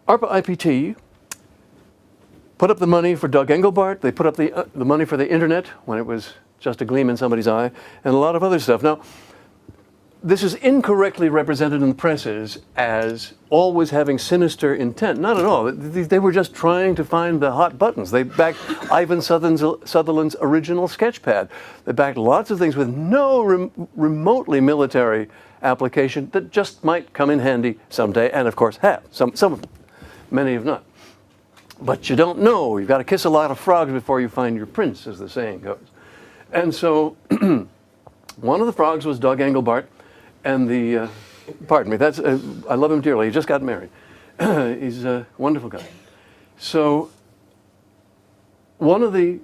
ARPA IPT put up the money for Doug Engelbart. They put up the money for the internet when it was just a gleam in somebody's eye, and a lot of other stuff. Now, this is incorrectly represented in the presses as always having sinister intent. Not at all. They were just trying to find the hot buttons. They backed Ivan Sutherland's original sketchpad. They backed lots of things with no remotely military application that just might come in handy someday, and of course have. Some of them. Many have not. But you don't know. You've got to kiss a lot of frogs before you find your prince, as the saying goes. And so one of the frogs was Doug Engelbart. And the, pardon me, I love him dearly. He just got married. He's a wonderful guy. So one of the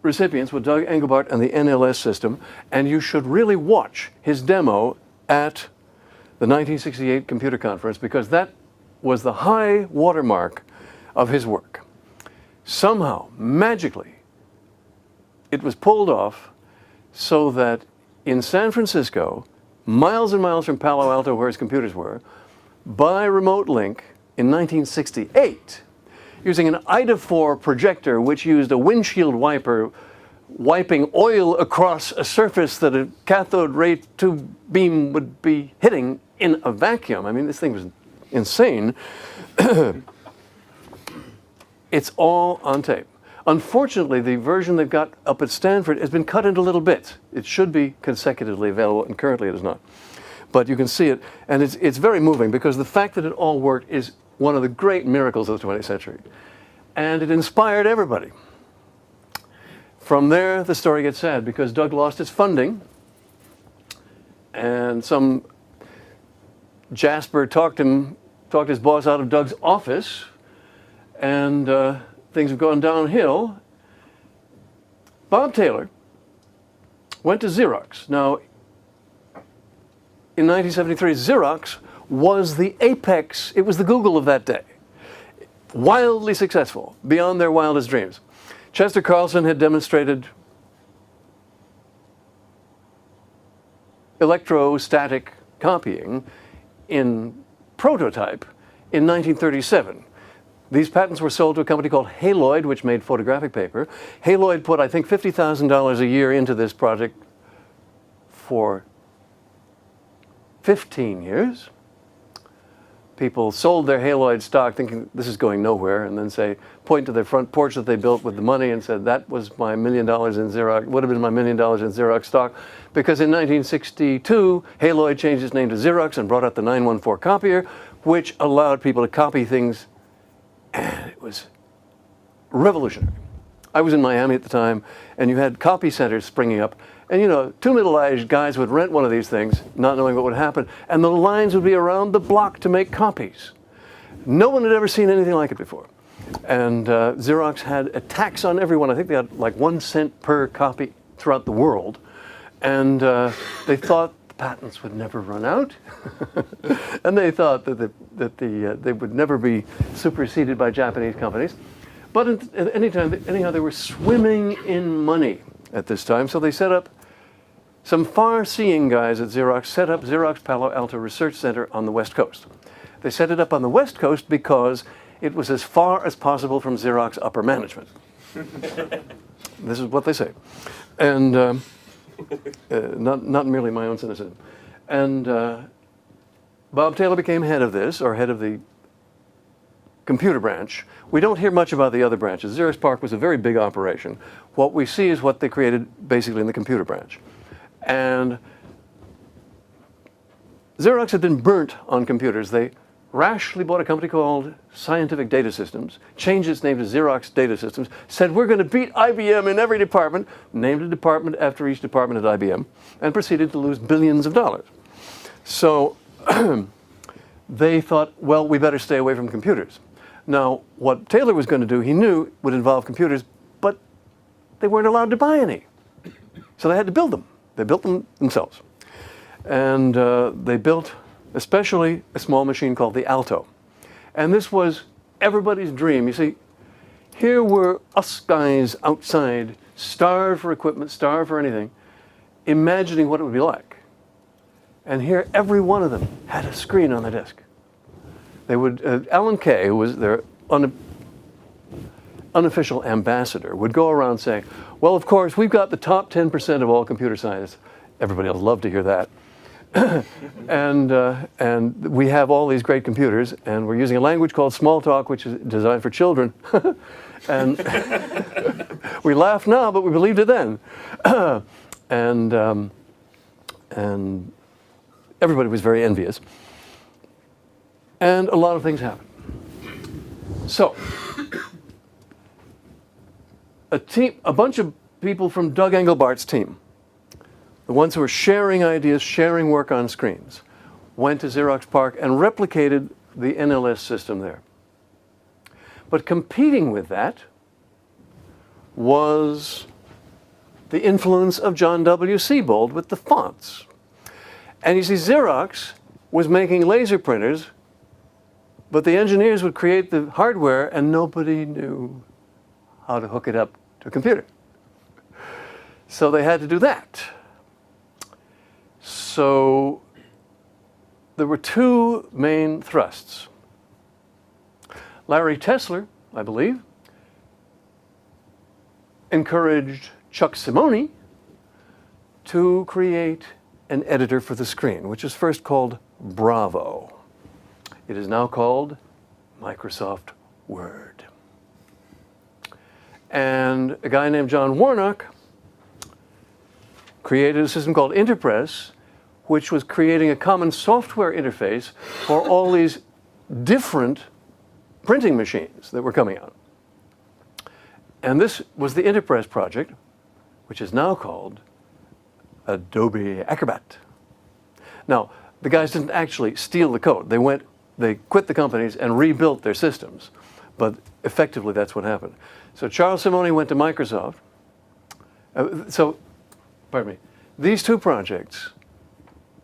recipients was Doug Engelbart and the NLS system, and you should really watch his demo at the 1968 computer conference, because that was the high watermark of his work. Somehow, magically, it was pulled off so that in San Francisco, miles and miles from Palo Alto, where his computers were, by remote link in 1968, using an Ida-4 projector which used a windshield wiper wiping oil across a surface that a cathode ray tube beam would be hitting in a vacuum. I mean, this thing was insane. It's all on tape. Unfortunately, the version they've got up at Stanford has been cut into little bits. It should be consecutively available, and currently it is not. But you can see it, and it's very moving, because the fact that it all worked is one of the great miracles of the 20th century. And it inspired everybody. From there, the story gets sad, because Doug lost his funding, and some Jasper talked his boss out of Doug's office, and things have gone downhill. Bob Taylor went to Xerox. Now, in 1973, Xerox was the apex. It was the Google of that day. Wildly successful, beyond their wildest dreams. Chester Carlson had demonstrated electrostatic copying in prototype in 1937. These patents were sold to a company called Haloid, which made photographic paper. Haloid put, I think, $50,000 a year into this project for 15 years. People sold their Haloid stock thinking this is going nowhere, and then point to their front porch that they built with the money and said, that was my $1 million in Xerox, would have been my $1 million in Xerox stock. Because in 1962, Haloid changed its name to Xerox and brought out the 914 copier, which allowed people to copy things. And it was revolutionary. I was in Miami at the time, and you had copy centers springing up. And you know, two middle-aged guys would rent one of these things, not knowing what would happen, and the lines would be around the block to make copies. No one had ever seen anything like it before. And Xerox had a tax on everyone. I think they had like 1 cent per copy throughout the world. And they thought the patents would never run out. And they thought that they would never be superseded by Japanese companies. But at any time, anyhow, they were swimming in money at this time. So they set up, some far-seeing guys at Xerox set up Xerox Palo Alto Research Center on the West Coast. They set it up on the West Coast because it was as far as possible from Xerox upper management. This is what they say. And not merely my own cynicism. And Bob Taylor became head of this, or head of the computer branch. We don't hear much about the other branches. Xerox PARC was a very big operation. What we see is what they created basically in the computer branch. And Xerox had been burnt on computers. They rashly bought a company called Scientific Data Systems, changed its name to Xerox Data Systems, said we're going to beat IBM in every department, named a department after each department at IBM, and proceeded to lose billions of dollars. So they thought, well, we better stay away from computers. Now, what Taylor was going to do, he knew would involve computers, but they weren't allowed to buy any. So they had to build them. They built them themselves. And they built especially a small machine called the Alto. And this was everybody's dream. You see, here were us guys outside, starved for equipment, starved for anything, imagining what it would be like. And here, every one of them had a screen on their desk. They would, Alan Kay, who was their unofficial ambassador, would go around saying, well, of course, we've got the top 10% of all computer scientists. Everybody else loved to hear that. and we have all these great computers, and we're using a language called Smalltalk, which is designed for children. And we laugh now, but we believed it then. and everybody was very envious. And a lot of things happened. So, a bunch of people from Doug Engelbart's team, the ones who were sharing ideas, sharing work on screens, went to Xerox PARC and replicated the NLS system there. But competing with that was the influence of John W. Siebold with the fonts. And you see, Xerox was making laser printers, but the engineers would create the hardware and nobody knew how to hook it up to a computer. So they had to do that. So there were two main thrusts. Larry Tesler, I believe, encouraged Chuck Simoni to create an editor for the screen, which was first called Bravo. It is now called Microsoft Word. And a guy named John Warnock created a system called Interpress, which was creating a common software interface for all these different printing machines that were coming out. And this was the Interpress project, which is now called Adobe Acrobat. Now, the guys didn't actually steal the code. They quit the companies and rebuilt their systems. But effectively, that's what happened. So Charles Simoni went to Microsoft. Pardon me. These two projects,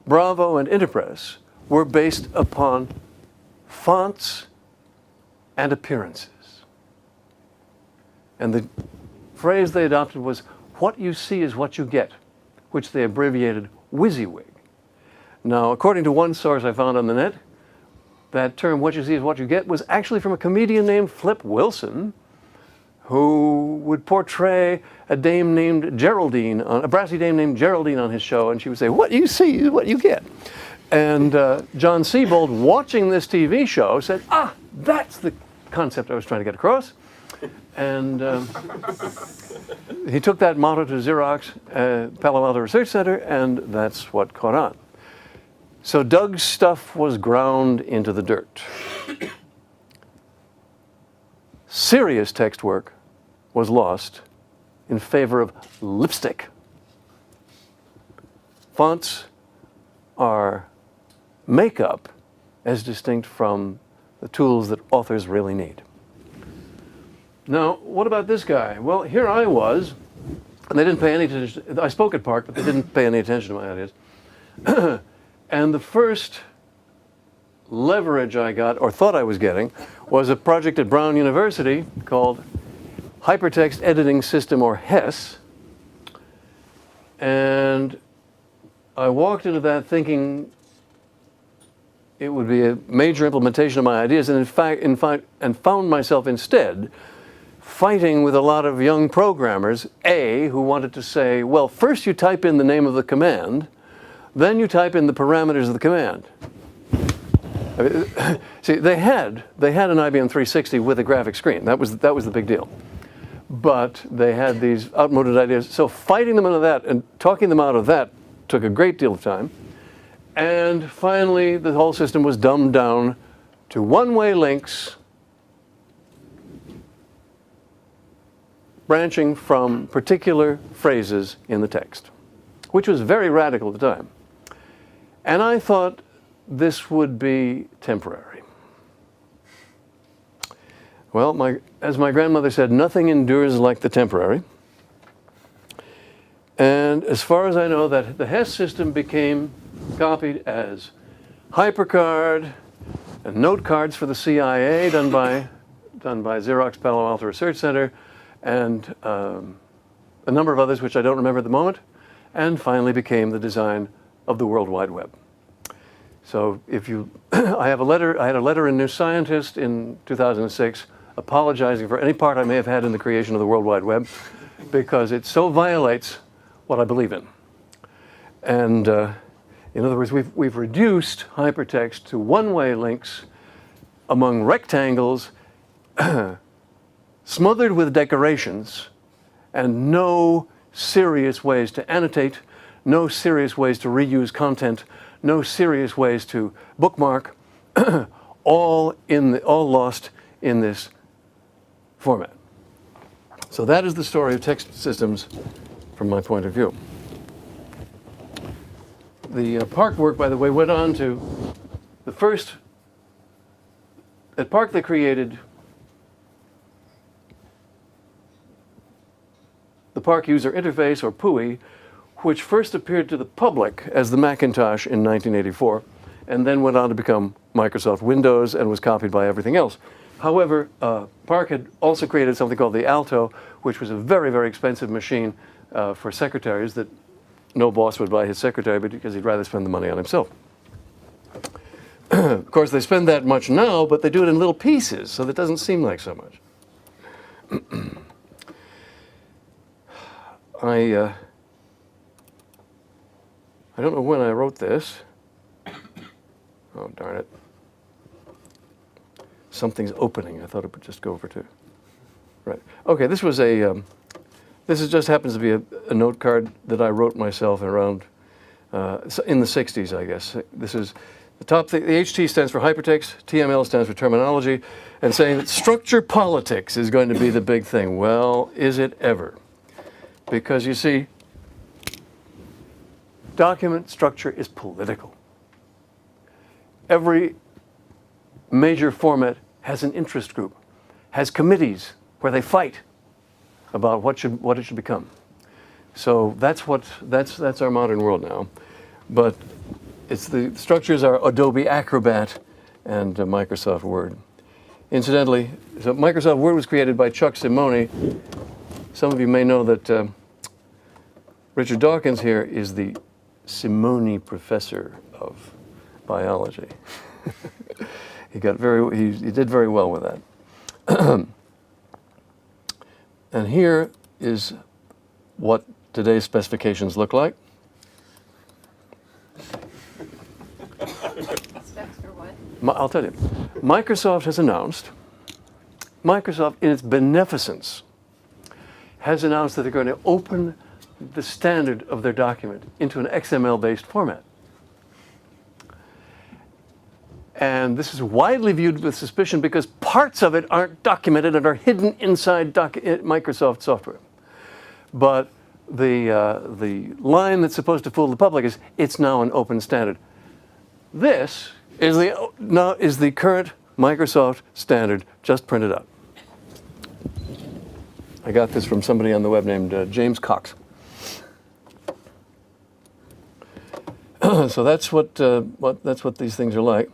Bravo and Interpress, were based upon fonts and appearances. And the phrase they adopted was, what you see is what you get, which they abbreviated WYSIWYG. Now, according to one source I found on the net, that term, what you see is what you get, was actually from a comedian named Flip Wilson, who would portray a dame named Geraldine, a brassy dame named Geraldine on his show, and she would say, what you see is what you get. And John Siebold, watching this TV show, said, that's the concept I was trying to get across. And he took that motto to Xerox, Palo Alto Research Center, and that's what caught on. So Doug's stuff was ground into the dirt. Serious text work was lost in favor of lipstick. Fonts are makeup as distinct from the tools that authors really need. Now, what about this guy? Well, here I was, and they didn't pay any attention. I spoke at PARC, but they didn't pay any attention to my ideas. And the first leverage I got, or thought I was getting, was a project at Brown University called Hypertext Editing System, or HESS. And I walked into that thinking it would be a major implementation of my ideas, and and found myself instead fighting with a lot of young programmers, who wanted to say, well, first you type in the name of the command, then you type in the parameters of the command. I mean, see, they had an IBM 360 with a graphic screen. That was the big deal. But they had these outmoded ideas. So fighting them out of that and talking them out of that took a great deal of time. And finally, the whole system was dumbed down to one-way links branching from particular phrases in the text, which was very radical at the time. And I thought this would be temporary. Well, as my grandmother said, nothing endures like the temporary. And as far as I know, that the HESS system became copied as HyperCard and note cards for the CIA done by Xerox Palo Alto Research Center, and a number of others which I don't remember at the moment, and finally became the design of the World Wide Web. So if you, I had a letter in New Scientist in 2006 apologizing for any part I may have had in the creation of the World Wide Web because it so violates what I believe in. And in other words, we've reduced hypertext to one-way links among rectangles smothered with decorations and no serious ways to annotate, no serious ways to reuse content, no serious ways to bookmark, all lost in this format. So that is the story of text systems from my point of view. The Park work, by the way, went on to the first, at Park they created the Park User Interface, or PUI, which first appeared to the public as the Macintosh in 1984, and then went on to become Microsoft Windows and was copied by everything else. However, Park had also created something called the Alto, which was a very, very expensive machine for secretaries that no boss would buy his secretary because he'd rather spend the money on himself. Of course, they spend that much now, but they do it in little pieces, so that doesn't seem like so much. I don't know when I wrote this. Oh, darn it. Something's opening. I thought it would just go over to. Right. Okay, this was a, this just happens to be a note card that I wrote myself around, in the 60s, I guess. This is the top, the HT stands for hypertext, TML stands for terminology, and saying that structure politics is going to be the big thing. Well, is it ever? Because you see, document structure is political. Every major format has an interest group, has committees where they fight about what it should become. So that's our modern world now. But it's the structures are Adobe Acrobat and Microsoft Word. Incidentally, so Microsoft Word was created by Chuck Simoni. Some of you may know that Richard Dawkins here is the Simoni Professor of Biology. He did very well with that. And here is what today's specifications look like. Specs for what? I'll tell you. Microsoft has announced, Microsoft in its beneficence has announced that they're going to open the standard of their document into an XML-based format. And this is widely viewed with suspicion because parts of it aren't documented and are hidden inside Microsoft software. But the line that's supposed to fool the public is it's now an open standard. This is the current Microsoft standard just printed out. I got this from somebody on the web named James Cox. So that's what these things are like.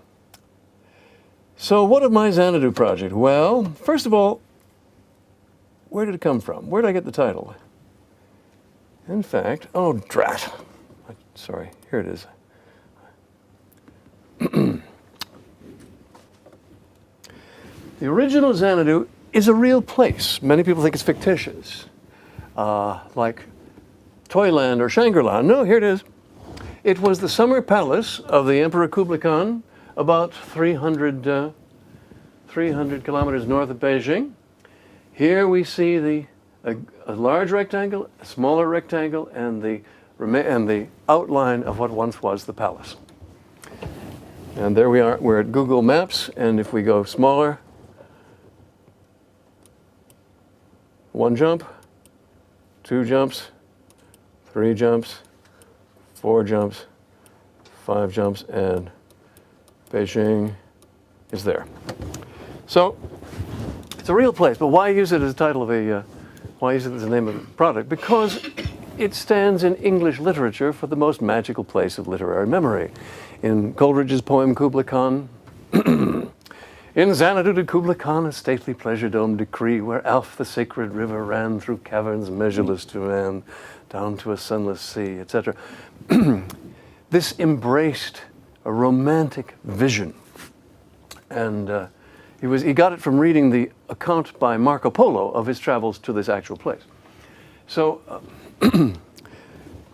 So what of my Xanadu project? Well, first of all, where did it come from? Where did I get the title? In fact, oh, drat. Sorry, here it is. The original Xanadu is a real place. Many people think it's fictitious, like Toyland or Shangri-La. No, here it is. It was the summer palace of the Emperor Kubla Khan, about 300 kilometers north of Beijing. Here we see a large rectangle, a smaller rectangle, and the outline of what once was the palace. And there we are. We're at Google Maps, and if we go smaller, 1 jump, 2 jumps, 3 jumps, 4 jumps, 5 jumps, and Beijing is there. So it's a real place, but why use it as a title of why use it as the name of a product? Because it stands in English literature for the most magical place of literary memory. In Coleridge's poem Kubla Khan, in Xanadu did Kubla Khan a stately pleasure dome decree, where Alph the sacred river ran through caverns measureless to man, down to a sunless sea, etc. This embraced a romantic vision. And he got it from reading the account by Marco Polo of his travels to this actual place. So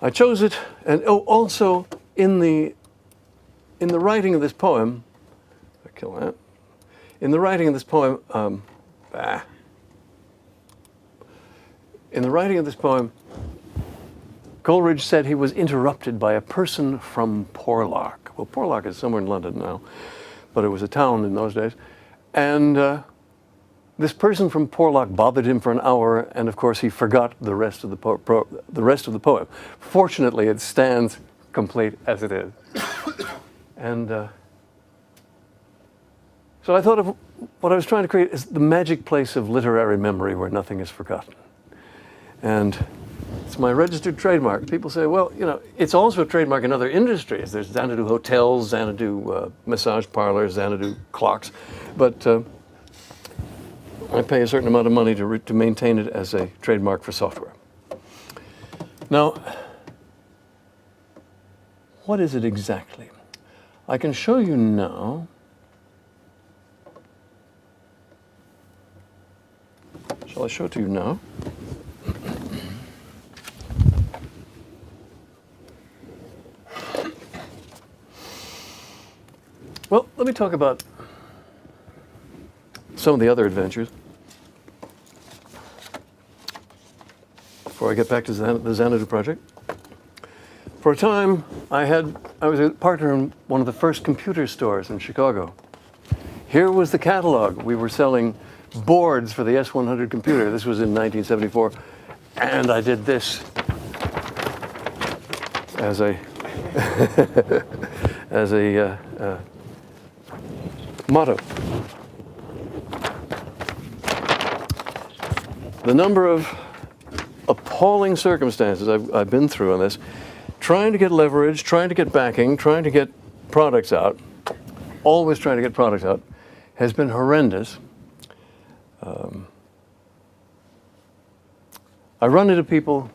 I chose it, and also in the writing of this poem, kill that. In the writing of this poem, Coleridge said he was interrupted by a person from Porlock. Well, Porlock is somewhere in London now, but it was a town in those days. And this person from Porlock bothered him for an hour, and of course he forgot the rest of the poem. Fortunately, it stands complete as it is. And so I thought of what I was trying to create is the magic place of literary memory where nothing is forgotten. And it's my registered trademark. People say, well, you know, it's also a trademark in other industries. There's Xanadu hotels, Xanadu massage parlors, Xanadu clocks. But I pay a certain amount of money to maintain it as a trademark for software. Now, what is it exactly? I can show you now. Shall I show it to you now? Well, let me talk about some of the other adventures before I get back to the Xanadu Project. For a time, I was a partner in one of the first computer stores in Chicago. Here was the catalog. We were selling boards for the S100 computer. This was in 1974. And I did this as a motto. The number of appalling circumstances I've been through on this, trying to get leverage, trying to get backing, trying to get products out, always trying to get products out, has been horrendous. I run into people,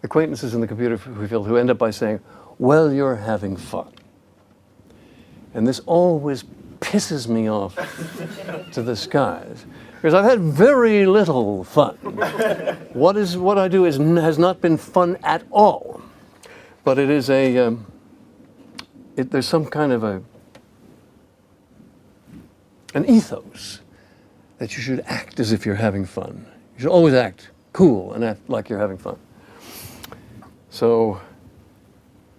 acquaintances in the computer field, who end up by saying, well, you're having fun. And this always pisses me off to the skies, because I've had very little fun. What I do has not been fun at all. But it is there's some kind of an ethos that you should act as if you're having fun. You should always act cool and act like you're having fun. So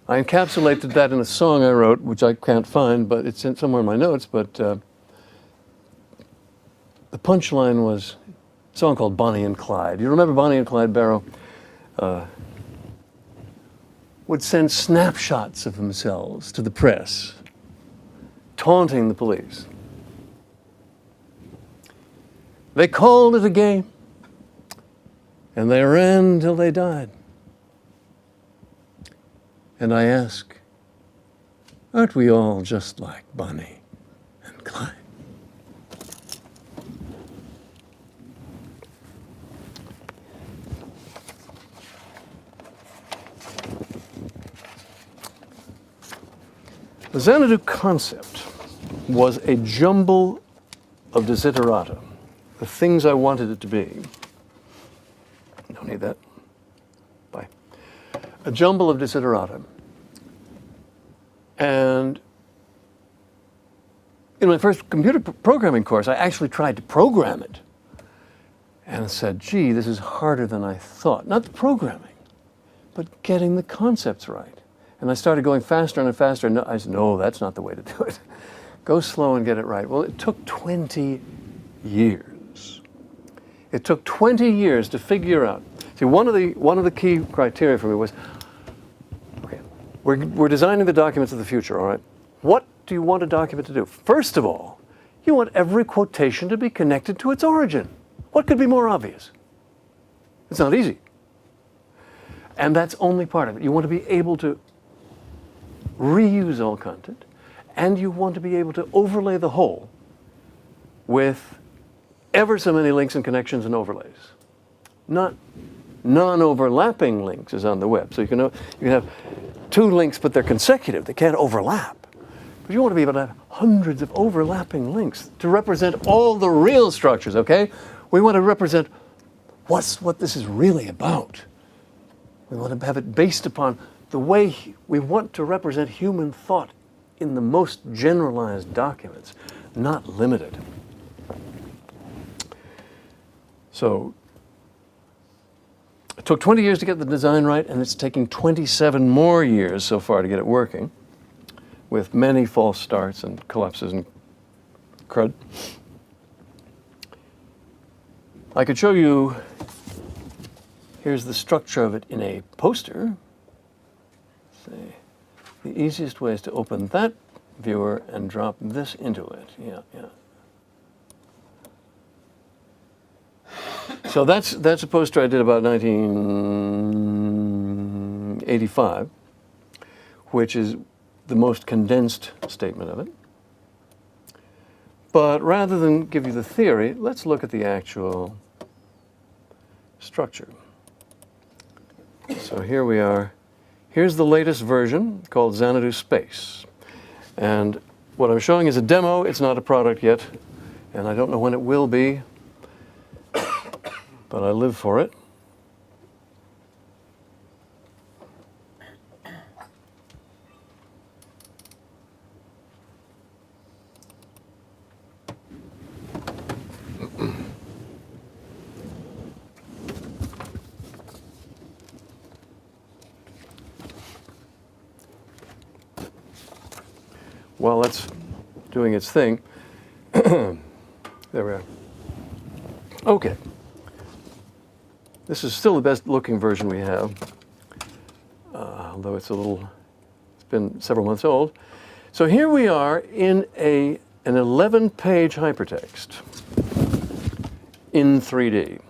I encapsulated that in a song I wrote, which I can't find, but it's somewhere in my notes. But the punchline was a song called Bonnie and Clyde. You remember Bonnie and Clyde Barrow? Would send snapshots of themselves to the press, taunting the police. They called it a game, and they ran till they died. And I ask, aren't we all just like Bonnie and Clyde? The Xanadu concept was a jumble of desiderata, the things I wanted it to be. Don't need that. Bye. A jumble of desiderata. And in my first computer programming course, I actually tried to program it. And said, gee, this is harder than I thought. Not the programming, but getting the concepts right. And I started going faster and faster. And I said, no, that's not the way to do it. Go slow and get it right. Well, it took 20 years. It took 20 years to figure out. See, one of the key criteria for me was, okay, we're designing the documents of the future, all right? What do you want a document to do? First of all, you want every quotation to be connected to its origin. What could be more obvious? It's not easy. And that's only part of it. You want to be able to reuse all content, and you want to be able to overlay the whole with ever so many links and connections and overlays. Not non-overlapping links is on the web. So you can have two links, but they're consecutive. They can't overlap. But you want to be able to have hundreds of overlapping links to represent all the real structures, okay? We want to represent what this is really about. We want to have it based upon the way we want to represent human thought in the most generalized documents, not limited. So it took 20 years to get the design right, and it's taking 27 more years so far to get it working, with many false starts and collapses and crud. I could show you, here's the structure of it in a poster. See, the easiest way is to open that viewer and drop this into it. Yeah. So that's a poster I did about 1985, which is the most condensed statement of it. But rather than give you the theory, let's look at the actual structure. So here we are. Here's the latest version called Xanadu Space. And what I'm showing is a demo. It's not a product yet, and I don't know when it will be, but I live for it. While that's doing its thing, there we are. Okay. This is still the best looking version we have, although it's been several months old. So here we are in an 11-page hypertext in 3D.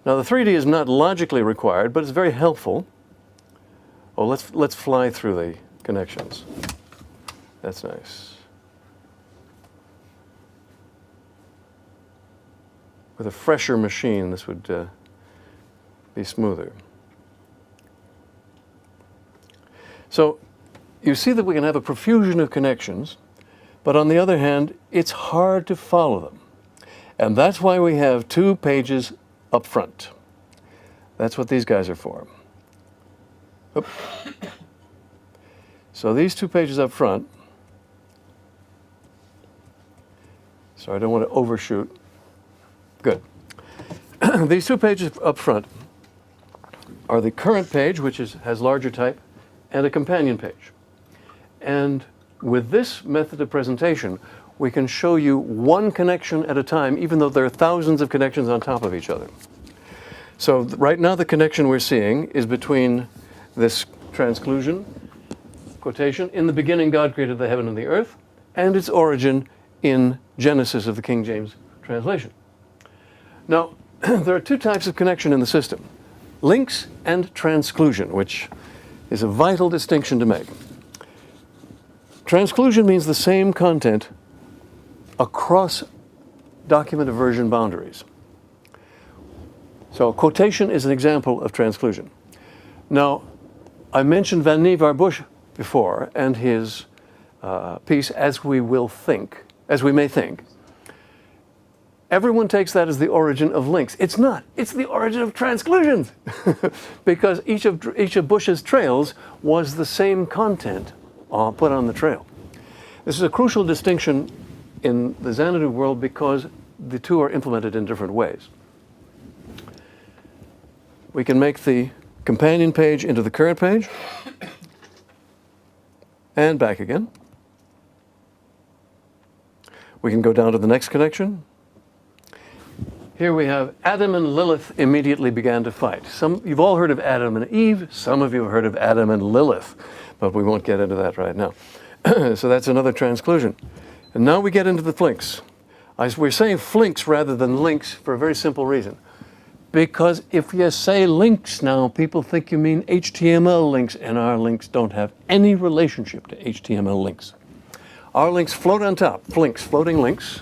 Now the 3D is not logically required, but it's very helpful. Oh, let's fly through the connections. That's nice. With a fresher machine, this would be smoother. So you see that we can have a profusion of connections, but on the other hand, it's hard to follow them. And that's why we have 2 pages up front. That's what these guys are for. Oop. So these 2 pages up front, so I don't want to overshoot. Good. These 2 pages up front are the current page, which has larger type, and a companion page. And with this method of presentation, we can show you one connection at a time, even though there are thousands of connections on top of each other. So right now the connection we're seeing is between this transclusion quotation, "In the beginning God created the heaven and the earth," and its origin in Genesis of the King James translation. Now, there are 2 types of connection in the system: links and transclusion, which is a vital distinction to make. Transclusion means the same content across document of version boundaries. So quotation is an example of transclusion. Now, I mentioned Van Nevar Bush before and his piece, As We May Think. Everyone takes that as the origin of links. It's not. It's the origin of transclusions because each of Bush's trails was the same content put on the trail. This is a crucial distinction in the Xanadu world because the 2 are implemented in different ways. We can make the companion page into the current page and back again. We can go down to the next connection. Here we have Adam and Lilith immediately began to fight. You've all heard of Adam and Eve. Some of you have heard of Adam and Lilith, but we won't get into that right now. So that's another transclusion. And now we get into the flinks. We're saying flinks rather than links for a very simple reason. Because if you say links now, people think you mean HTML links, and our links don't have any relationship to HTML links. Our links float on top, flinks, floating links.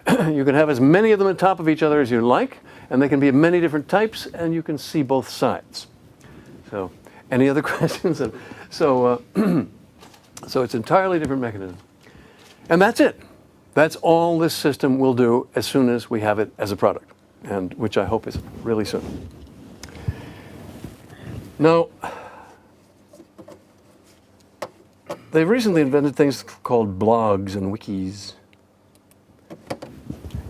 You can have as many of them on top of each other as you like, and they can be of many different types, and you can see both sides. So, any other questions? So, so it's entirely different mechanism. And that's it. That's all this system will do as soon as we have it as a product, and which I hope is really soon. Now, they've recently invented things called blogs and wikis.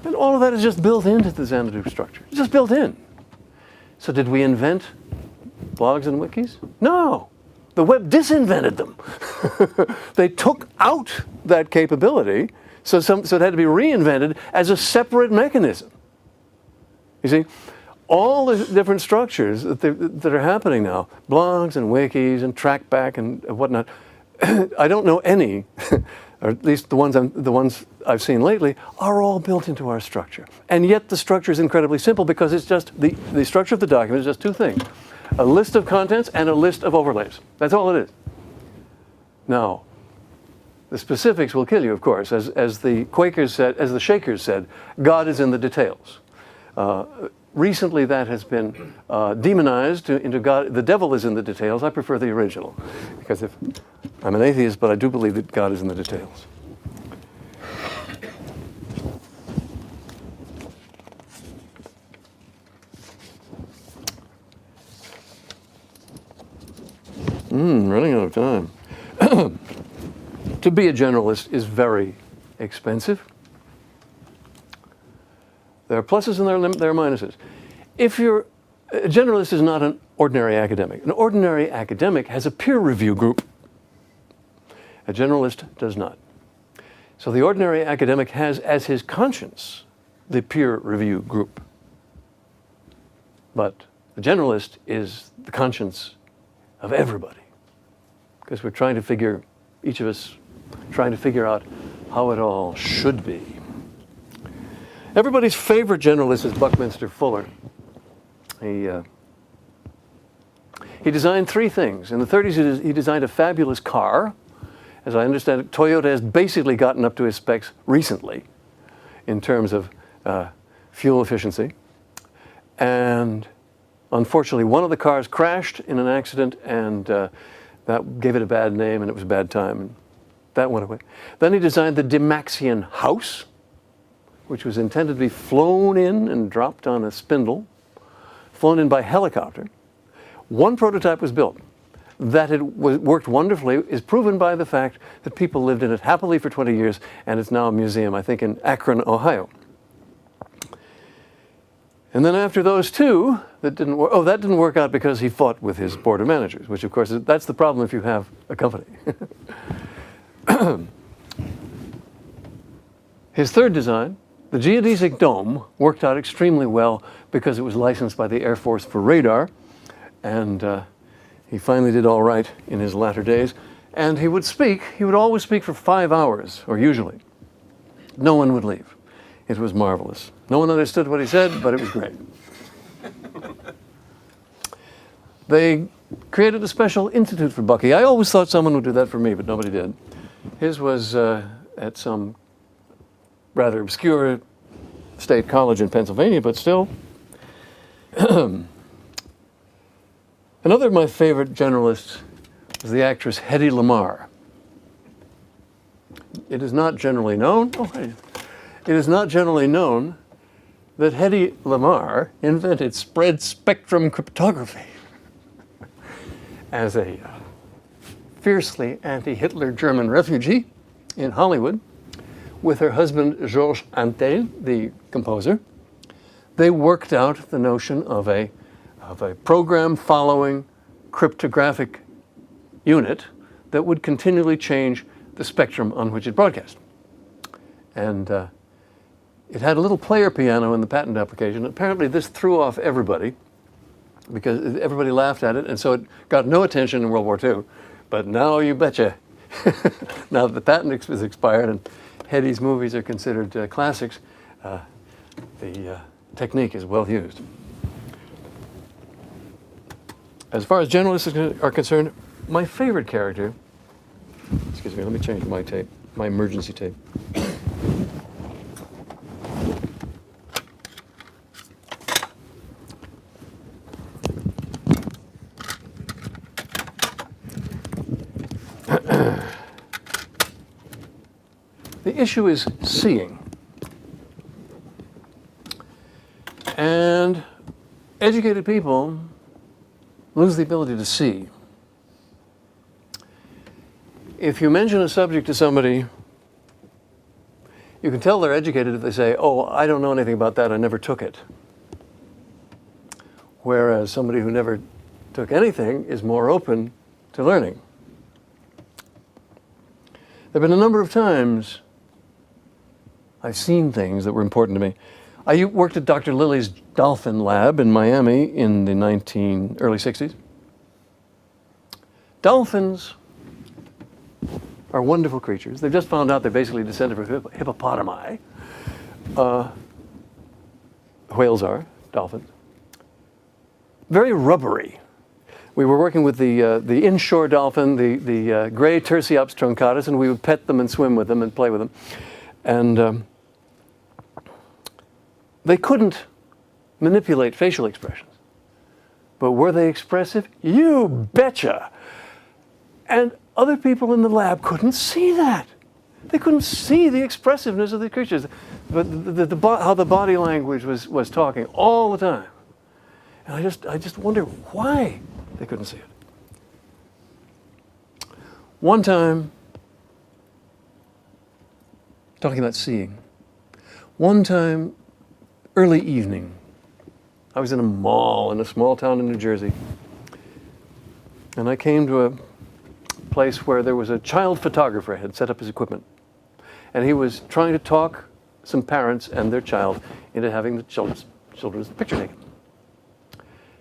And all of that is just built into the Xanadu structure. It's just built in. So did we invent blogs and wikis? No. The web disinvented them. They took out that capability, so it had to be reinvented as a separate mechanism. You see, all the different structures that are happening now, blogs and wikis and trackback and whatnot, I don't know any, or at least the ones I've seen lately, are all built into our structure. And yet the structure is incredibly simple because it's just, the structure of the document is just two things: a list of contents and a list of overlays. That's all it is. Now, the specifics will kill you, of course. As the Quakers said, as the Shakers said, God is in the details. Recently that has been demonized into God. The devil is in the details. I prefer the original, because I'm an atheist, but I do believe that God is in the details. Running out of time. To be a generalist is very expensive. There are pluses and there are minuses. If you're a generalist, is not an ordinary academic. An ordinary academic has a peer review group. A generalist does not. So the ordinary academic has as his conscience the peer review group. But the generalist is the conscience of everybody, because we're trying to figure, each of us trying to figure out how it all should be. Everybody's favorite generalist is Buckminster Fuller. He designed three things. In the 30s, he designed a fabulous car. As I understand it, Toyota has basically gotten up to his specs recently in terms of fuel efficiency. And unfortunately, one of the cars crashed in an accident, and that gave it a bad name, and it was a bad time. And that went away. Then he designed the Dymaxion house, which was intended to be flown in and dropped on a spindle, flown in by helicopter. One prototype was built. That it worked wonderfully is proven by the fact that people lived in it happily for 20 years, and it's now a museum, I think, in Akron, Ohio. And then after those two, that didn't work out because he fought with his board of managers, which of course, that's the problem if you have a company. His third design, the Geodesic Dome, worked out extremely well because it was licensed by the Air Force for radar, and he finally did all right in his latter days. And he would always speak for 5 hours, or usually. No one would leave. It was marvelous. No one understood what he said, but it was great. They created a special institute for Bucky. I always thought someone would do that for me, but nobody did. His was at some rather obscure state college in Pennsylvania, but still. Another of my favorite generalists was the actress Hedy Lamarr. It is not generally known. It is not generally known that Hedy Lamarr invented spread spectrum cryptography as a fiercely anti-Hitler German refugee in Hollywood with her husband Georges Antel, the composer. They worked out the notion of a program following cryptographic unit that would continually change the spectrum on which it broadcast. And it had a little player piano in the patent application. Apparently this threw off everybody because everybody laughed at it, and so it got no attention in World War II. But now you betcha. Now that the patent is expired and Hedy's movies are considered classics, the technique is well used. As far as generalists are concerned, my favorite character, excuse me, let me change my tape, my emergency tape. The issue is seeing. And educated people lose the ability to see. If you mention a subject to somebody, you can tell they're educated if they say, oh, I don't know anything about that, I never took it. Whereas somebody who never took anything is more open to learning. There have been a number of times I've seen things that were important to me. I worked at Dr. Lilly's dolphin lab in Miami in the early 60s. Dolphins are wonderful creatures. They've just found out they're basically descended from hippopotami. Whales are, dolphins. Very rubbery. We were working with the inshore dolphin, the gray Tursiops truncatus, and we would pet them and swim with them and play with them. And they couldn't manipulate facial expressions. But were they expressive? You betcha! And other people in the lab couldn't see that. They couldn't see the expressiveness of the creatures. But how the body language was talking all the time. And I just wonder why they couldn't see it. One time, talking about seeing, one time, early evening, I was in a mall in a small town in New Jersey. And I came to a place where there was a child photographer had set up his equipment. And he was trying to talk some parents and their child into having the children's picture taken.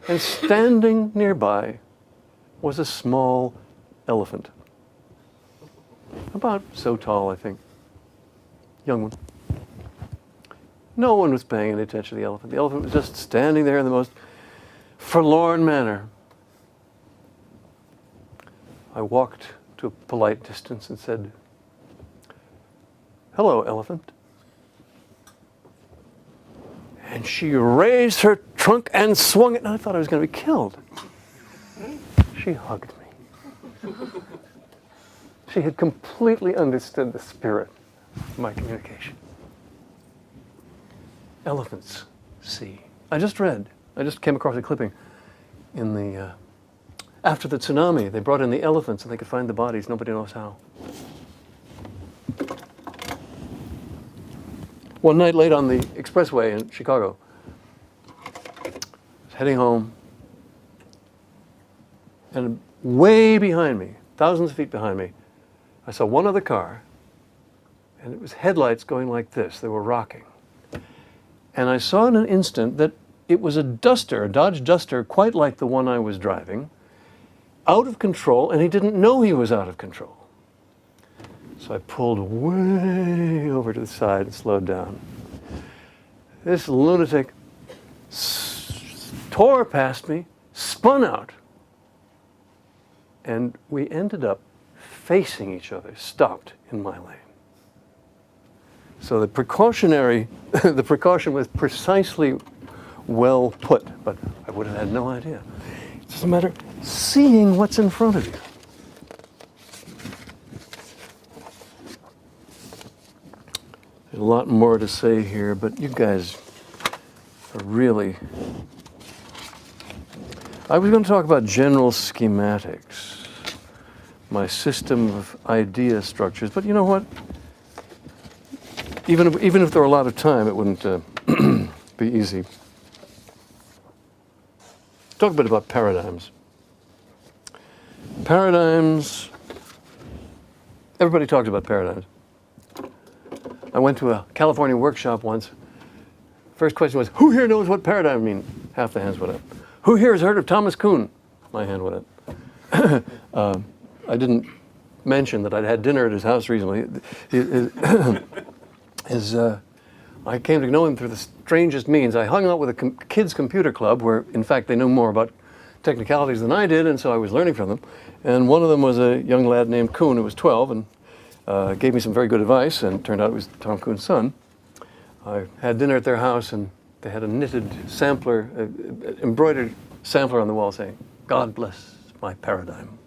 And standing nearby was a small elephant. About so tall, I think. Young one. No one was paying any attention to the elephant. The elephant was just standing there in the most forlorn manner. I walked to a polite distance and said, "Hello, elephant." And she raised her trunk and swung it, and I thought I was going to be killed. She hugged me. She had completely understood the spirit of my communication. Elephants see. I just came across a clipping in the, after the tsunami, they brought in the elephants and they could find the bodies, nobody knows how. One night late on the expressway in Chicago, I was heading home, and way behind me, thousands of feet behind me, I saw one other car, and it was headlights going like this. They were rocking. And I saw in an instant that it was a Duster, a Dodge Duster, quite like the one I was driving, out of control, and he didn't know he was out of control. So I pulled way over to the side and slowed down. This lunatic tore past me, spun out, and we ended up facing each other, stopped in my lane. So the precaution was precisely well put, but I would have had no idea. It's just a matter of seeing what's in front of you. There's a lot more to say here, but you guys are really... I was going to talk about general schematics, my system of idea structures, but you know what? Even if there were a lot of time, it wouldn't be easy. Talk a bit about paradigms. Paradigms, everybody talks about paradigms. I went to a California workshop once. First question was, who here knows what paradigm means? Half the hands went up. Who here has heard of Thomas Kuhn? My hand went up. I didn't mention that I'd had dinner at his house recently. I came to know him through the strangest means. I hung out with a kids' computer club where, in fact, they knew more about technicalities than I did, and so I was learning from them. And one of them was a young lad named Kuhn who was 12 and gave me some very good advice, and it turned out it was Tom Kuhn's son. I had dinner at their house, and they had a knitted sampler, embroidered sampler on the wall saying, "God bless my paradigm."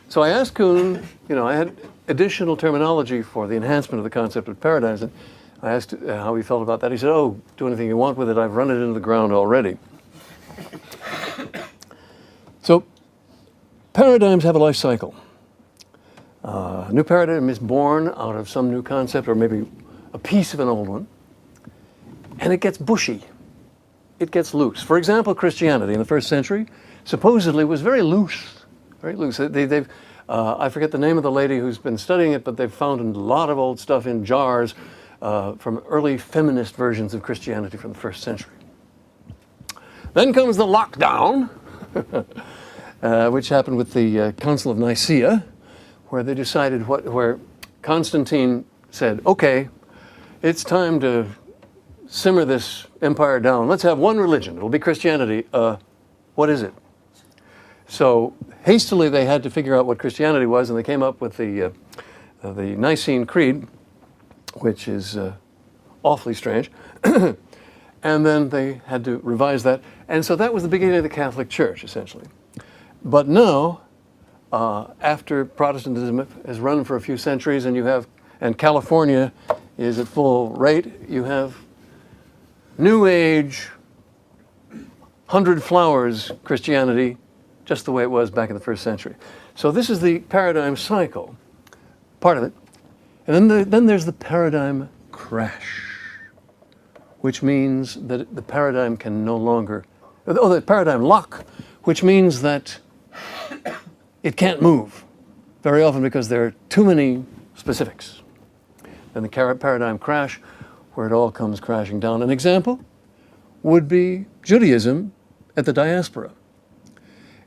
So I asked Kuhn, I had additional terminology for the enhancement of the concept of paradigms, and I asked how he felt about that. He said, oh, do anything you want with it. I've run it into the ground already. So paradigms have a life cycle. A new paradigm is born out of some new concept or maybe a piece of an old one, and it gets bushy. It gets loose. For example, Christianity in the first century supposedly was very loose, very loose. I forget the name of the lady who's been studying it, but they've found a lot of old stuff in jars from early feminist versions of Christianity from the first century. Then comes the lockdown, which happened with the Council of Nicaea, where they decided where Constantine said, okay, it's time to simmer this empire down. Let's have one religion. It'll be Christianity. What is it? So hastily they had to figure out what Christianity was, and they came up with the Nicene Creed, which is awfully strange. And then they had to revise that. And so that was the beginning of the Catholic Church, essentially. But now, after Protestantism has run for a few centuries, and California is at full rate, you have New Age, 100 flowers Christianity, just the way it was back in the first century. So this is the paradigm cycle, part of it. And then there's the paradigm crash, which means that the paradigm can no longer, the paradigm lock, which means that it can't move very often because there are too many specifics. Then the paradigm crash, where it all comes crashing down. An example would be Judaism at the diaspora.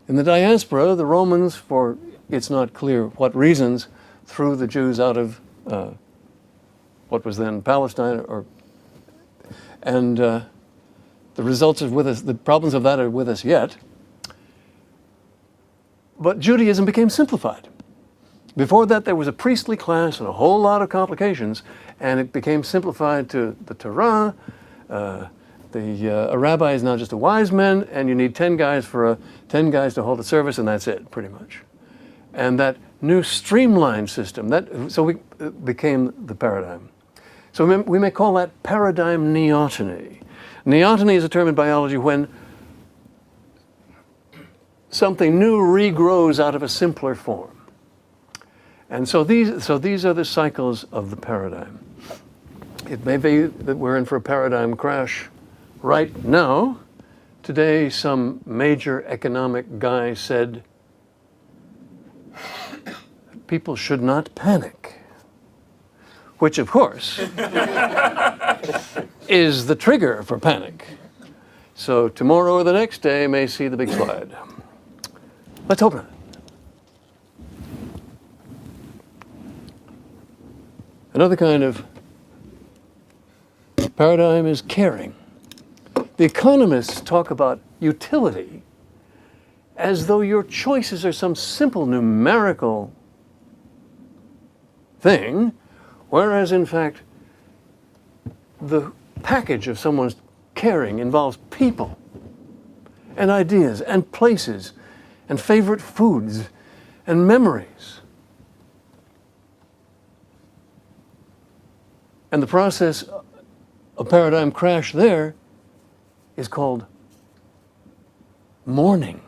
In the diaspora, the Romans, for it's not clear what reasons, threw the Jews out of what was then Palestine, and the results are with us. The problems of that are with us yet. But Judaism became simplified. Before that, there was a priestly class and a whole lot of complications, and it became simplified to the Torah. A rabbi is now just a wise man, and you need 10 guys to hold a service, and that's it, pretty much. And that new streamlined system, became the paradigm. So we may call that paradigm neoteny. Neoteny is a term in biology when something new regrows out of a simpler form. And so these are the cycles of the paradigm. It may be that we're in for a paradigm crash right now. Today, some major economic guy said, people should not panic, which of course is the trigger for panic. So tomorrow or the next day may see the big slide. Let's hope not. Another kind of paradigm is caring. The economists talk about utility as though your choices are some simple numerical thing, whereas in fact the package of someone's caring involves people and ideas and places and favorite foods and memories. And the process of paradigm crash there is called mourning,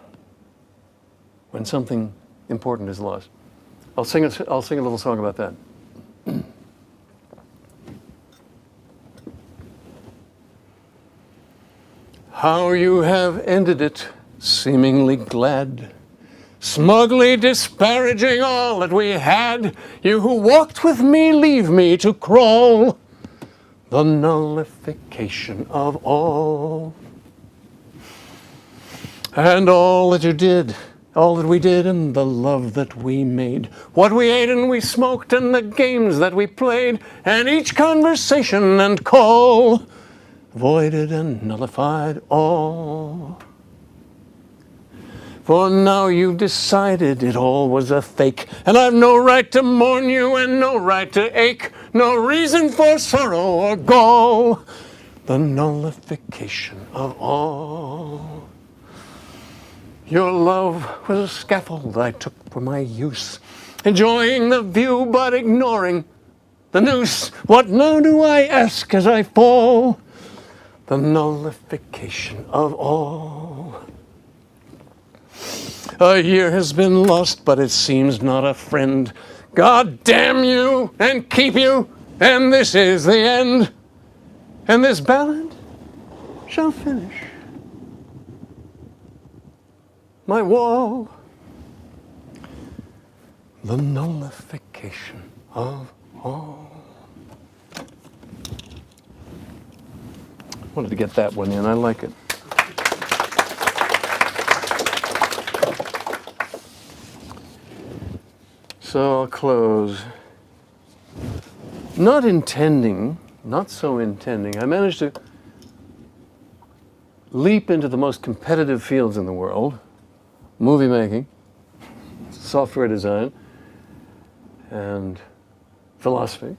when something important is lost. I'll sing a little song about that. How you have ended it, seemingly glad, smugly disparaging all that we had. You who walked with me, leave me to crawl. The nullification of all. And all that you did, all that we did, and the love that we made, what we ate and we smoked, and the games that we played, and each conversation and call, voided and nullified all. For now you've decided it all was a fake, and I've no right to mourn you and no right to ache, no reason for sorrow or gall, the nullification of all. Your love was a scaffold I took for my use, enjoying the view but ignoring the noose. What now do I ask as I fall? The nullification of all. A year has been lost, but it seems not a friend. God damn you and keep you, and this is the end. And this ballad shall finish my wall. The nullification of all. Wanted to get that one in. I like it. So I'll close. Not so intending. I managed to leap into the most competitive fields in the world: movie making, software design, and philosophy.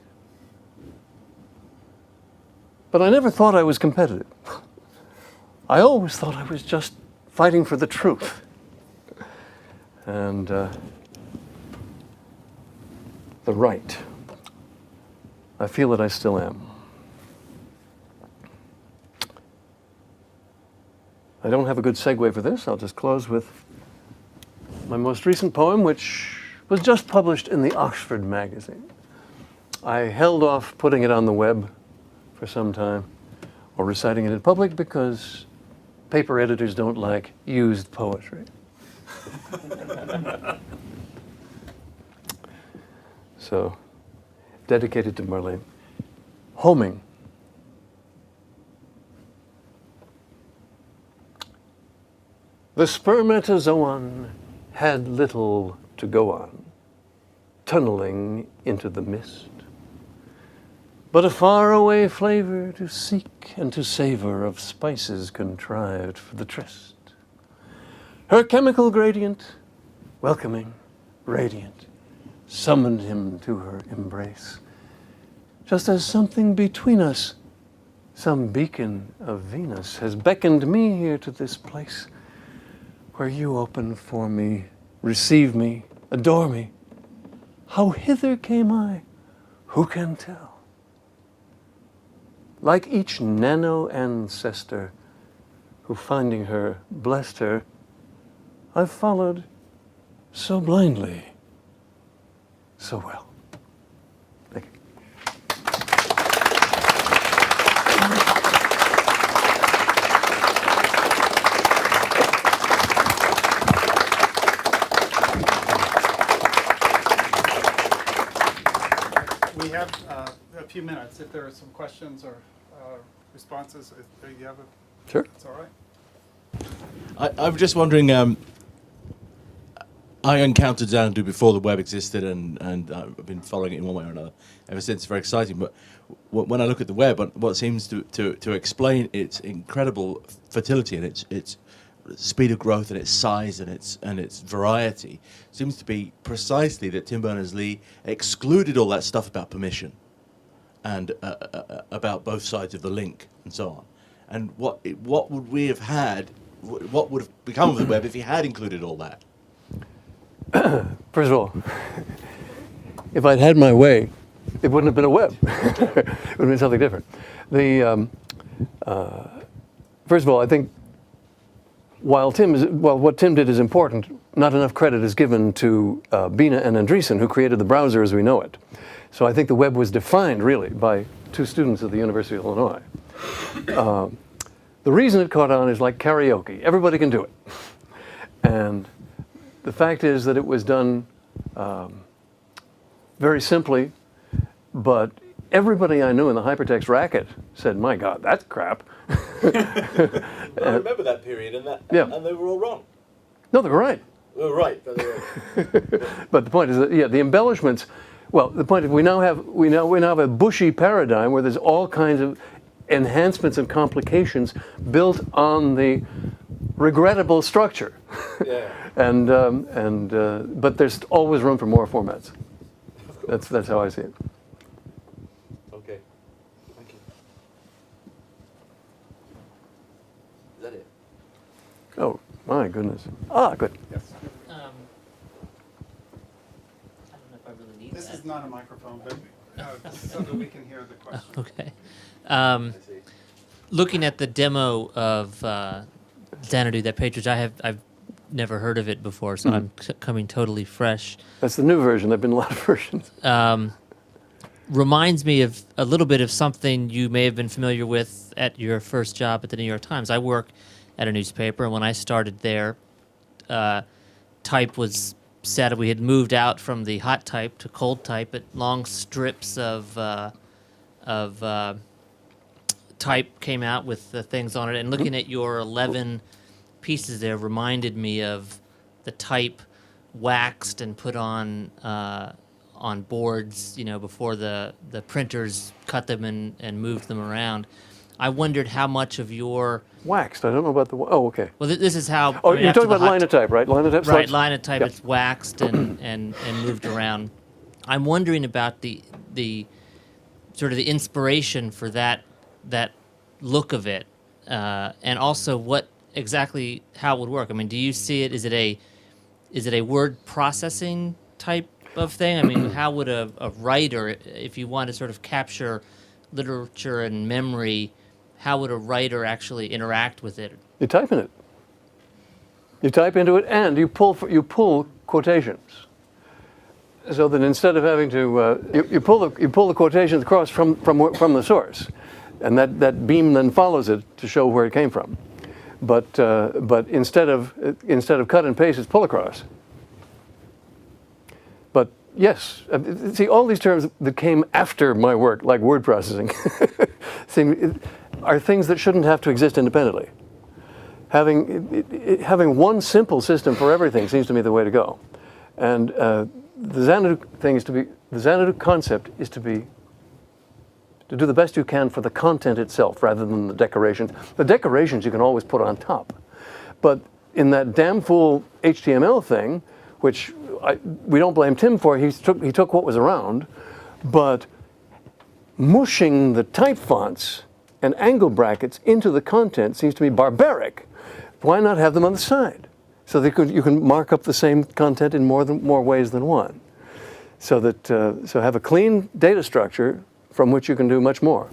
But I never thought I was competitive. I always thought I was just fighting for the truth. And the right. I feel that I still am. I don't have a good segue for this. I'll just close with my most recent poem, which was just published in the Oxford magazine. I held off putting it on the web for some time, or reciting it in public, because paper editors don't like used poetry. So, dedicated to Marlene. Homing. The spermatozoon had little to go on, tunneling into the mist, but a faraway flavor to seek and to savor of spices contrived for the tryst. Her chemical gradient, welcoming, radiant, summoned him to her embrace, just as something between us, some beacon of Venus, has beckoned me here to this place, where you open for me, receive me, adore me. How hither came I? Who can tell? Like each nano-ancestor who, finding her, blessed her, I've followed so blindly, so well. Thank you. We have a few minutes. If there are some questions or responses, if you have a... Sure. It's all right. I was just wondering, I encountered Xanadu before the web existed, and I've been following it in one way or another ever since. It's very exciting. But when I look at the web, what seems to explain its incredible fertility and its speed of growth and its size and its variety seems to be precisely that Tim Berners-Lee excluded all that stuff about permission and about both sides of the link and so on. And what would we have had? What would have become of the web if he had included all that? First of all, if I'd had my way, it wouldn't have been a web. It would have been something different. First of all, I think while what Tim did is important, not enough credit is given to Bina and Andreessen, who created the browser as we know it. So I think the web was defined really by two students at the University of Illinois. The reason it caught on is like karaoke. Everybody can do it. And the fact is that it was done very simply, but everybody I knew in the hypertext racket said, "My God, that's crap." I remember that period, and they were all wrong. No, they were right. They were right, but they were. But the point is that the embellishments. Well, the point is we now have a bushy paradigm where there's all kinds of enhancements and complications built on the regrettable structure. Yeah. But there's always room for more formats. That's how I see it. Okay. Thank you. Is that it? Oh. My goodness. Ah, good. Yes. I don't know if I really need This that. is not a microphone, but so that we can hear the question. Okay. Looking at the demo of Xanadu, that page, which I've never heard of it before, so I'm coming totally fresh. That's the new version. There've been a lot of versions. Reminds me of a little bit of something you may have been familiar with at your first job at the New York Times. I work at a newspaper, and when I started there, type was set. We had moved out from the hot type to cold type, but long strips of type came out with the things on it. And looking at your 11 pieces there reminded me of the type waxed and put on boards, before the printers cut them and moved them around. I wondered how much of your... Waxed. I don't know about the... Oh, okay. Well, this is how... Oh, I mean, you're after talking the about hot linotype, right? Linotype. Right, linotype. Yep. It's waxed and moved around. I'm wondering about the sort of the inspiration for that look of it, and also how it would work. I mean, do you see it? Is it a word processing type of thing? I mean, how would a writer, if you want to sort of capture literature and memory, how would a writer actually interact with it? You type in it. You type into it, and you pull quotations. So that instead of having to, you pull the quotations across from the source, and that beam then follows it to show where it came from. But instead of cut and paste, it's pull across. But yes, see, all these terms that came after my work, like word processing, are things that shouldn't have to exist independently. Having one simple system for everything seems to me the way to go. And the Xanadu concept is to do the best you can for the content itself rather than the decorations. The decorations you can always put on top. But in that damn fool HTML thing, which we don't blame Tim for, he took what was around, but mushing the type fonts and angle brackets into the content seems to me barbaric. Why not have them on the side? So you can mark up the same content in more ways than one. So have a clean data structure from which you can do much more.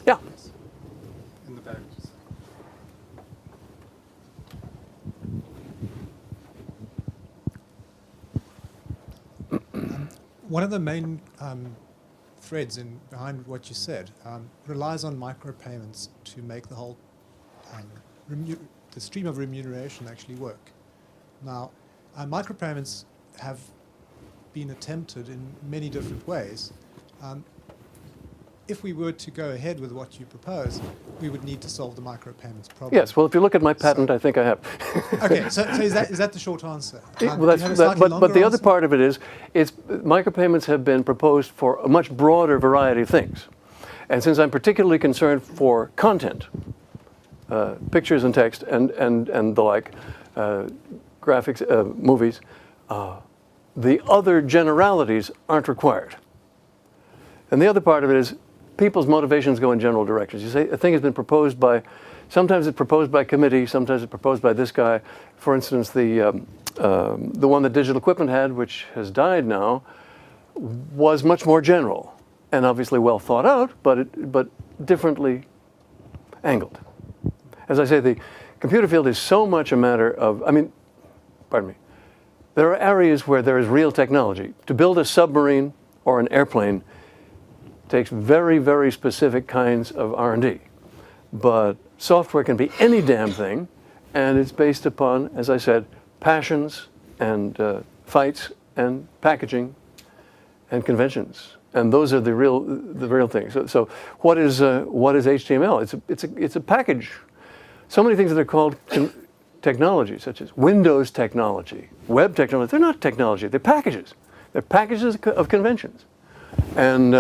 Yeah. In the back. One of the main threads behind what you said relies on micropayments to make the whole the stream of remuneration actually work. Now, micropayments have been attempted in many different ways. If we were to go ahead with what you propose, we would need to solve the micropayments problem. Yes. Well, if you look at my patent, I think I have. Okay. So is that the short answer? Well, but the other part of it is, micropayments have been proposed for a much broader variety of things, and since I'm particularly concerned for content, pictures and text and the like, graphics, movies, the other generalities aren't required. And the other part of it is people's motivations go in general directions. You say a thing has been proposed sometimes it's proposed by committee, sometimes it's proposed by this guy. For instance, the one that Digital Equipment had, which has died now, was much more general and obviously well thought out, but differently angled. As I say, the computer field is so much a matter of, there are areas where there is real technology. To build a submarine or an airplane takes very, very specific kinds of R&D. But software can be any damn thing, and it's based upon, as I said, passions and fights and packaging and conventions. And those are the real things. So what is HTML? It's a package. So many things that are called technology, such as Windows technology, web technology, they're not technology, they're packages. They're packages of conventions. And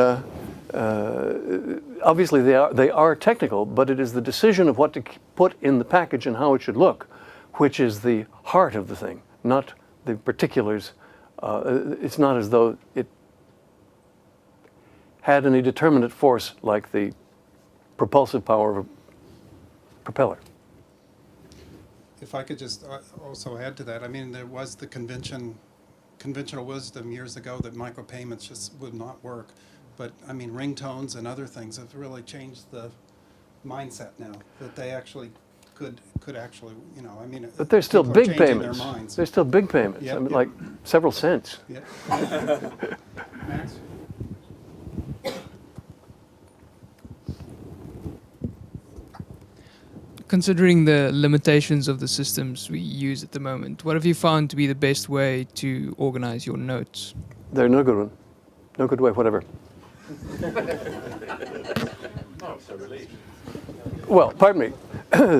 obviously they are technical, but it is the decision of what to put in the package and how it should look, which is the heart of the thing, not the particulars. It's not as though it had any determinate force like the propulsive power propeller. If I could just also add to that, I mean, there was the conventional wisdom years ago that micropayments just would not work. But, I mean, ringtones and other things have really changed the mindset now, that they actually could actually, you know, I mean. But there's still people are big changing payments. Their minds. There's still big payments. Yep, I mean, yep. like several cents. Yeah. Max? Considering the limitations of the systems we use at the moment, what have you found to be the best way to organize your notes? They're no good one. No good way, whatever. Well, pardon me.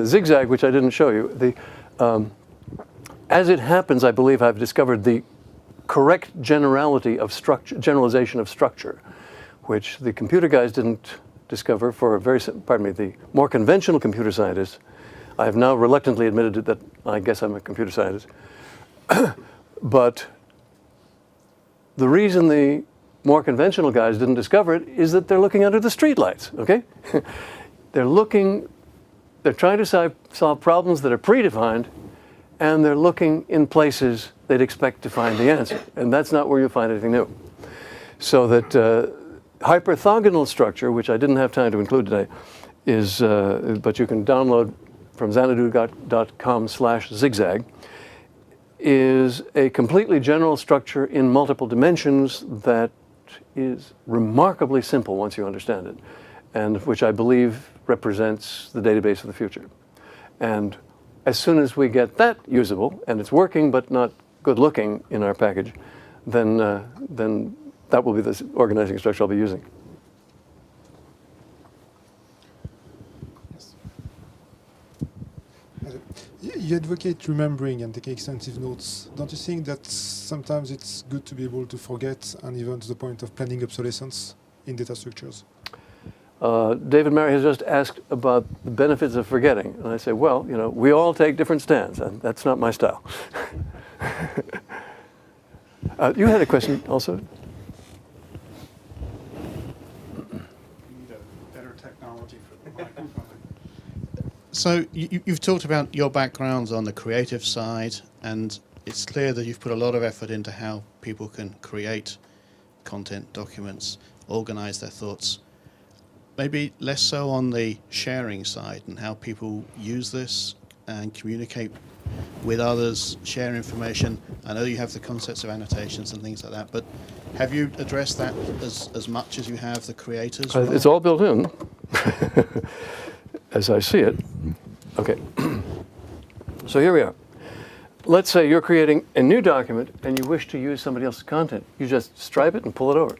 Zigzag, which I didn't show you. As it happens, I believe I've discovered the correct generality of structure, generalization of structure, which the computer guys didn't discover for a very, pardon me, the more conventional computer scientists. I have now reluctantly admitted that I guess I'm a computer scientist. But the reason the more conventional guys didn't discover it is that they're looking under the streetlights, okay? They're trying to solve problems that are predefined, and they're looking in places they'd expect to find the answer. And that's not where you'll find anything new. So that hyperthogonal structure, which I didn't have time to include today, is, but you can download from xanadu.com/zigzag, is a completely general structure in multiple dimensions that is remarkably simple once you understand it, and which I believe represents the database of the future. And as soon as we get that usable, and it's working but not good looking in our package, then that will be the organizing structure I'll be using. You advocate remembering and taking extensive notes. Don't you think that sometimes it's good to be able to forget, and even to the point of planning obsolescence in data structures? David Mary has just asked about the benefits of forgetting. And I say, well, you know, we all take different stands, and that's not my style. You had a question also? We need a better technology for the microphone. So you've talked about your backgrounds on the creative side, and it's clear that you've put a lot of effort into how people can create content, documents, organize their thoughts. Maybe less so on the sharing side and how people use this and communicate with others, share information. I know you have the concepts of annotations and things like that, but have you addressed that as much as you have the creators? It's all built in, as I see it. Okay. So here we are. Let's say you're creating a new document and you wish to use somebody else's content. You just stripe it and pull it over.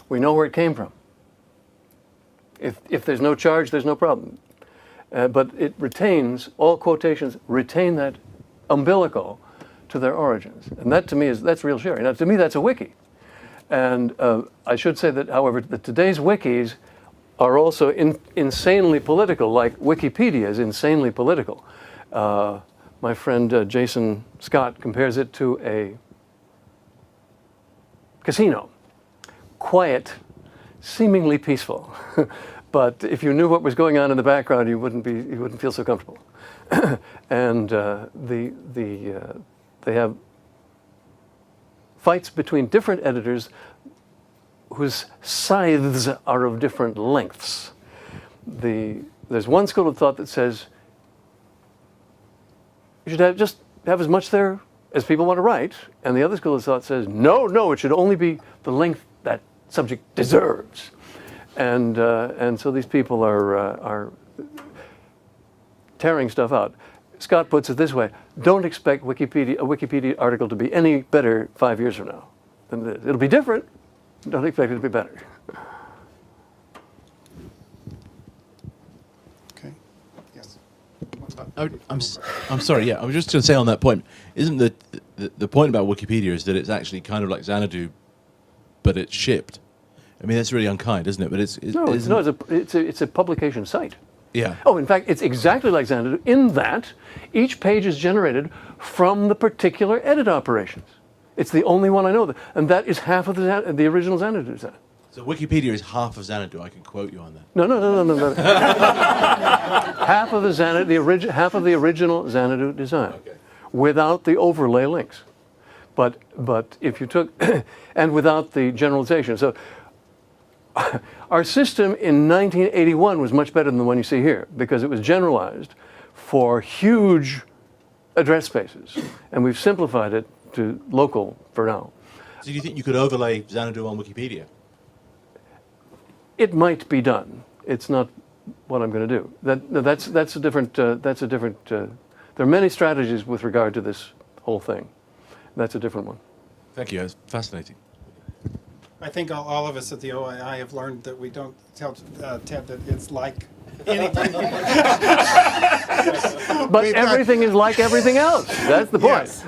We know where it came from. If there's no charge, there's no problem. But it retains, all quotations retain that umbilical to their origins. And that to me that's real sharing. Now to me that's a wiki. And I should say that, however, that today's wikis are also insanely political, like Wikipedia is insanely political. My friend Jason Scott compares it to a casino. Quiet, seemingly peaceful. But if you knew what was going on in the background, you wouldn't feel so comfortable. And they have fights between different editors whose scythes are of different lengths. There's one school of thought that says you should just have as much there as people want to write, and the other school of thought says no, it should only be the length that subject deserves. And so these people are tearing stuff out. Scott puts it this way: don't expect a Wikipedia article to be any better 5 years from now than it is. It'll be different. Don't expect it to be better. Okay. Yes. I'm sorry. Yeah, I was just going to say on that point. Isn't the point about Wikipedia is that it's actually kind of like Xanadu, but it's shipped. I mean, that's really unkind, isn't it? But it's a publication site. Yeah. Oh, in fact, it's exactly like Xanadu in that each page is generated from the particular edit operations. It's the only one I know, and that is half of the original Xanadu set. So Wikipedia is half of Xanadu. I can quote you on that. No. half of the original Xanadu design, Okay. without the overlay links. But if you took and without the generalization. So our system in 1981 was much better than the one you see here because it was generalized for huge address spaces, and we've simplified it to local for now. So do you think you could overlay Xanadu on Wikipedia? It might be done. It's not what I'm going to do. That's a different. There are many strategies with regard to this whole thing. That's a different one. Thank you. That's fascinating. I think all of us at the OII have learned that we don't tell Ted that it's like anything. But everything is like everything else. That's the point. Yes.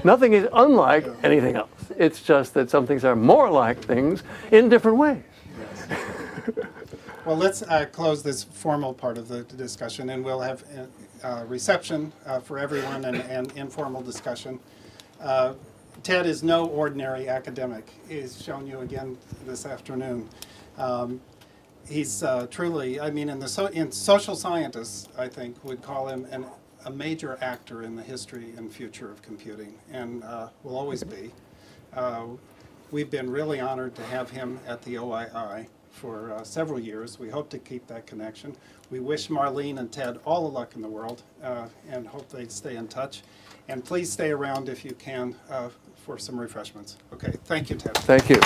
Nothing is unlike anything else. It's just that some things are more like things in different ways. Well, let's close this formal part of the discussion, and we'll have a reception for everyone and informal discussion. Ted is no ordinary academic. He's shown you again this afternoon. He's truly, I mean, in social scientists, I think, would call him a major actor in the history and future of computing, and will always be. We've been really honored to have him at the OII for several years. We hope to keep that connection. We wish Marlene and Ted all the luck in the world and hope they stay in touch. And please stay around if you can for some refreshments. Okay, thank you, Ted. Thank you.